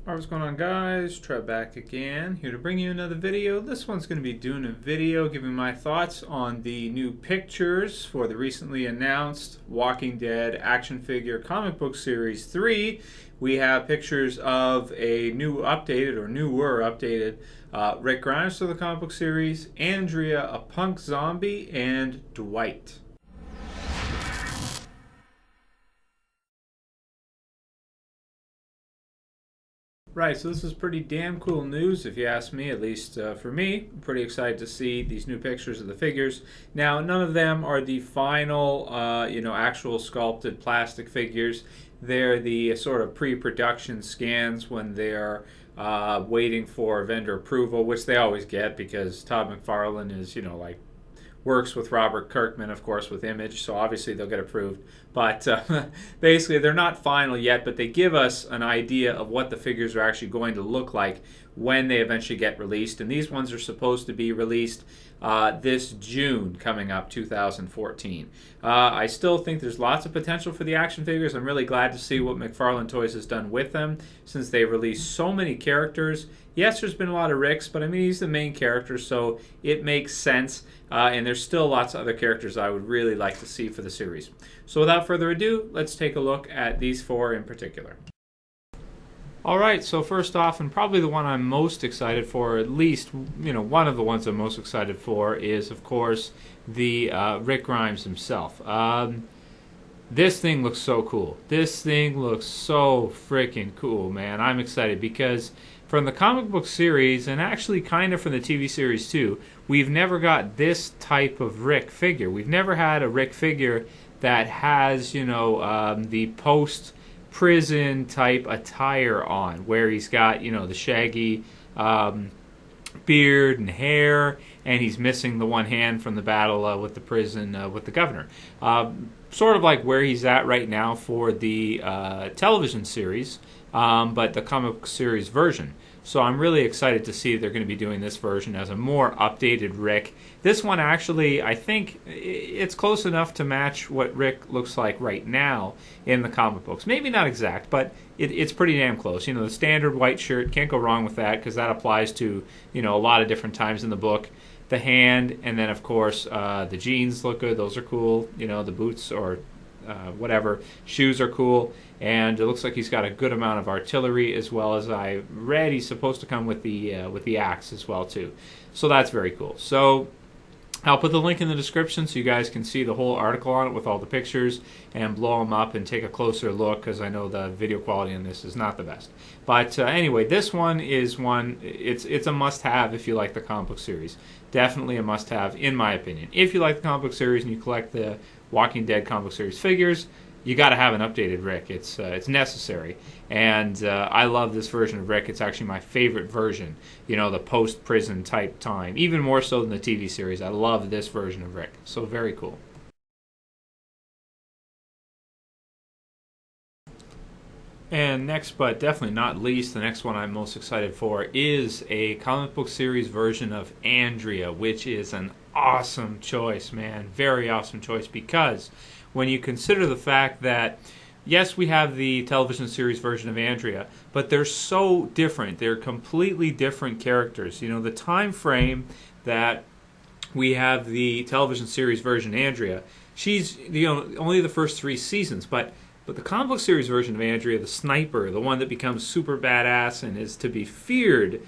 Alright, what's going on, guys? Trev back again, here to bring you another video. This one's going to be doing a video giving my thoughts on the new pictures for the recently announced Walking Dead action figure comic book series 3. We have pictures of a newer updated Rick Grimes for the comic book series, Andrea, a punk zombie, and Dwight. Right, so this is pretty damn cool news if you ask me, at least for me. I'm pretty excited to see these new pictures of the figures. Now, none of them are the final, actual sculpted plastic figures. They're the sort of pre-production scans when they're waiting for vendor approval, which they always get because Todd McFarlane is, works with Robert Kirkman, of course, with Image, so obviously they'll get approved. But basically, they're not final yet, but they give us an idea of what the figures are actually going to look like when they eventually get released. And these ones are supposed to be released this June coming up, 2014. I still think there's lots of potential for the action figures. I'm really glad to see what McFarlane Toys has done with them since they've released so many characters. Yes, there's been a lot of Ricks, but I mean, he's the main character, so it makes sense. And there's still lots of other characters I would really like to see for the series. So without further ado, let's take a look at these four in particular. Alright, so first off, and probably the one I'm most excited for, at least, one of the ones I'm most excited for, is, of course, the Rick Grimes himself. This thing looks so cool. This thing looks so freaking cool, man. I'm excited because from the comic book series, and actually kind of from the TV series too, we've never got this type of Rick figure. We've never had a Rick figure that has, the post-prison type attire on, where he's got, the shaggy beard and hair, and he's missing the one hand from the battle with the prison with the governor. Sort of like where he's at right now for the television series, but the comic book series version. So I'm really excited to see they're going to be doing this version as a more updated Rick. This one actually, I think it's close enough to match what Rick looks like right now in the comic books. Maybe not exact, but it's pretty damn close. The standard white shirt, can't go wrong with that because that applies to, a lot of different times in the book. The hand, and then of course the jeans look good. Those are cool. The boots or whatever, shoes are cool, and it looks like he's got a good amount of artillery, as well as I read he's supposed to come with the axe as well too. So that's very cool. So I'll put the link in the description so you guys can see the whole article on it with all the pictures and blow them up and take a closer look, because I know the video quality on this is not the best. But anyway, this one is it's a must-have if you like the comic book series. Definitely a must-have in my opinion. If you like the comic book series and you collect the Walking Dead comic book series figures, you got to have an updated Rick. It's necessary, and I love this version of Rick. It's actually my favorite version. The post-prison type time, even more so than the TV series. I love this version of Rick. So very cool. And next, but definitely not least, the next one I'm most excited for is a comic book series version of Andrea, which is an awesome choice, man. Very awesome choice, because when you consider the fact that, yes, we have the television series version of Andrea, but they're so different. They're completely different characters. The time frame that we have the television series version of Andrea, she's only the first 3 seasons, but the comic book series version of Andrea, the sniper, the one that becomes super badass and is to be feared,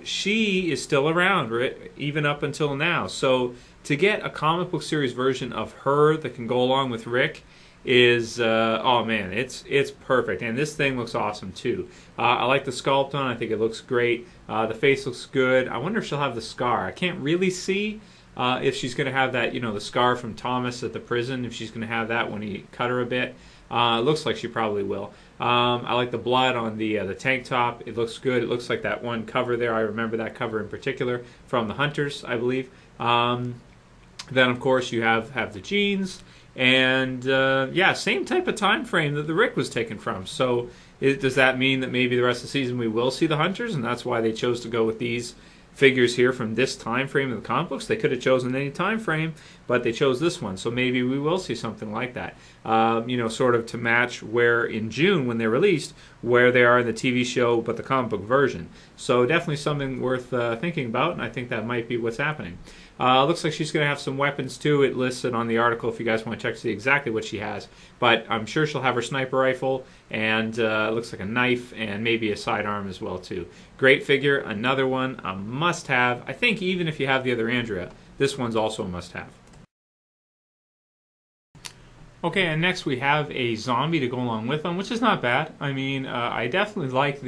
she is still around, right? Even up until now. So to get a comic book series version of her that can go along with Rick is, oh man, it's perfect. And this thing looks awesome too. I like the sculpt on. I think it looks great. The face looks good. I wonder if she'll have the scar. I can't really see if she's going to have that, the scar from Thomas at the prison, if she's going to have that when he cut her a bit. It looks like she probably will. I like the blood on the tank top. It looks good. It looks like that one cover there. I remember that cover in particular from the Hunters, I believe. Then, of course, you have the jeans. And, same type of time frame that the Rick was taken from. So does that mean that maybe the rest of the season we will see the Hunters? And that's why they chose to go with these figures here from this time frame of the comic books. They could have chosen any time frame, but they chose this one, so maybe we will see something like that. sort of to match where in June when they're released, where they are in the TV show, but the comic book version. So definitely something worth thinking about, and I think that might be what's happening. Looks like she's going to have some weapons too. It lists it on the article if you guys want to check to see exactly what she has. But I'm sure she'll have her sniper rifle, and it looks like a knife, and maybe a sidearm as well too. Great figure, another one, a must-have. I think even if you have the other Andrea, this one's also a must-have. Okay, and next we have a zombie to go along with them, which is not bad. I mean, I definitely like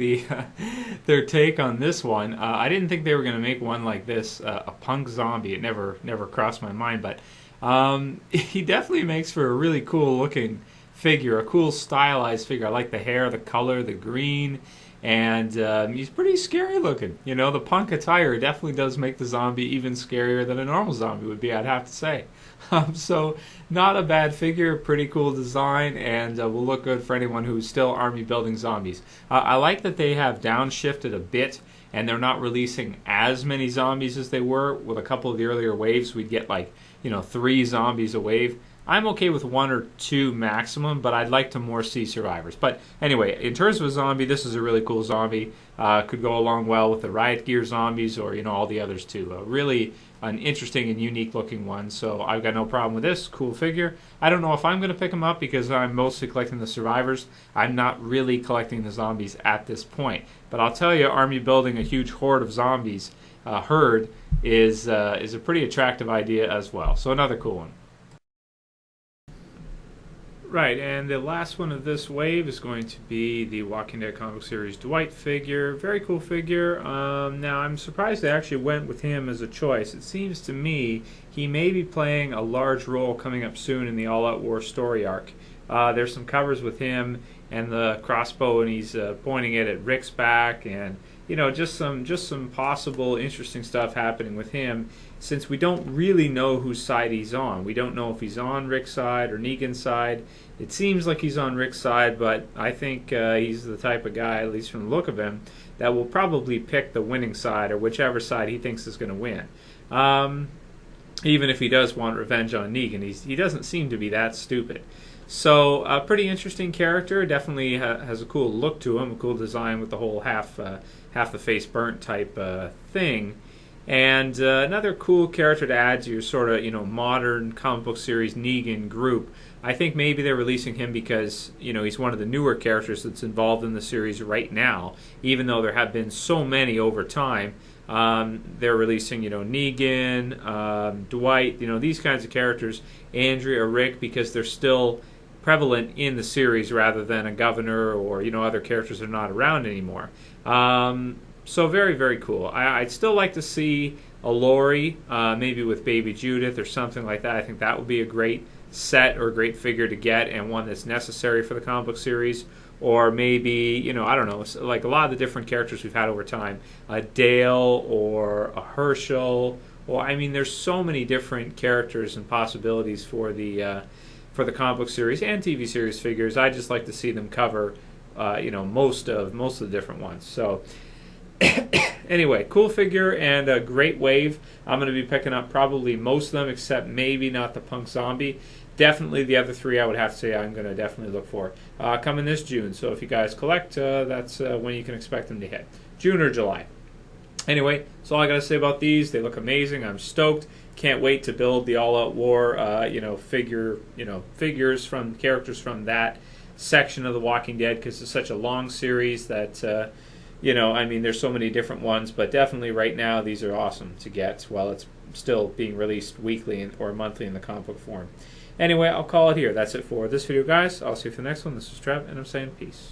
their take on this one. I didn't think they were going to make one like this, a punk zombie. It never crossed my mind, but he definitely makes for a really cool looking figure, a cool stylized figure. I like the hair, the color, the green, and he's pretty scary looking. You know, the punk attire definitely does make the zombie even scarier than a normal zombie would be, I'd have to say. So not a bad figure, pretty cool design, and will look good for anyone who's still army building zombies. I like that they have downshifted a bit, and they're not releasing as many zombies as they were. With a couple of the earlier waves, we'd get 3 zombies a wave. I'm okay with 1 or 2 maximum, but I'd like to more see survivors. But anyway, in terms of a zombie, this is a really cool zombie. Could go along well with the Riot Gear zombies or all the others too. Really an interesting and unique looking one. So I've got no problem with this. Cool figure. I don't know if I'm going to pick him up because I'm mostly collecting the survivors. I'm not really collecting the zombies at this point. But I'll tell you, army building a huge horde of zombies, herd, is a pretty attractive idea as well. So another cool one. Right, and the last one of this wave is going to be the Walking Dead comic series Dwight figure. Very cool figure. Now, I'm surprised they actually went with him as a choice. It seems to me he may be playing a large role coming up soon in the All Out War story arc. There's some covers with him and the crossbow, and he's pointing it at Rick's back, and just some possible interesting stuff happening with him, since we don't really know whose side he's on. We don't know if he's on Rick's side or Negan's side. It seems like he's on Rick's side, but I think he's the type of guy, at least from the look of him, that will probably pick the winning side, or whichever side he thinks is going to win. Even if he does want revenge on Negan, he doesn't seem to be that stupid. So a pretty interesting character. Definitely has a cool look to him, a cool design with the whole half the face burnt type thing. And another cool character to add to your sort of modern comic book series Negan group. I think maybe they're releasing him because he's one of the newer characters that's involved in the series right now. Even though there have been so many over time, they're releasing Negan, Dwight, these kinds of characters, Andrea, Rick, because they're still prevalent in the series rather than a governor or other characters that are not around anymore. So very, very cool. I'd still like to see a Lori, maybe with Baby Judith or something like that. I think that would be a great set or a great figure to get, and one that's necessary for the comic book series. Or maybe, I don't know, like a lot of the different characters we've had over time, a Dale or a Herschel. Well, I mean, there's so many different characters and possibilities for the comic book series and TV series figures. I just like to see them cover, most of the different ones. So. Anyway, cool figure and a great wave. I'm going to be picking up probably most of them, except maybe not the punk zombie. Definitely the other 3 I would have to say I'm going to definitely look for. Coming this June, so if you guys collect, that's when you can expect them to hit. June or July. Anyway, that's all I got to say about these. They look amazing. I'm stoked. Can't wait to build the All Out War, figures from characters from that section of The Walking Dead, because it's such a long series that... there's so many different ones, but definitely right now these are awesome to get while it's still being released weekly or monthly in the comic book form. Anyway, I'll call it here. That's it for this video, guys. I'll see you for the next one. This is Trev, and I'm saying peace.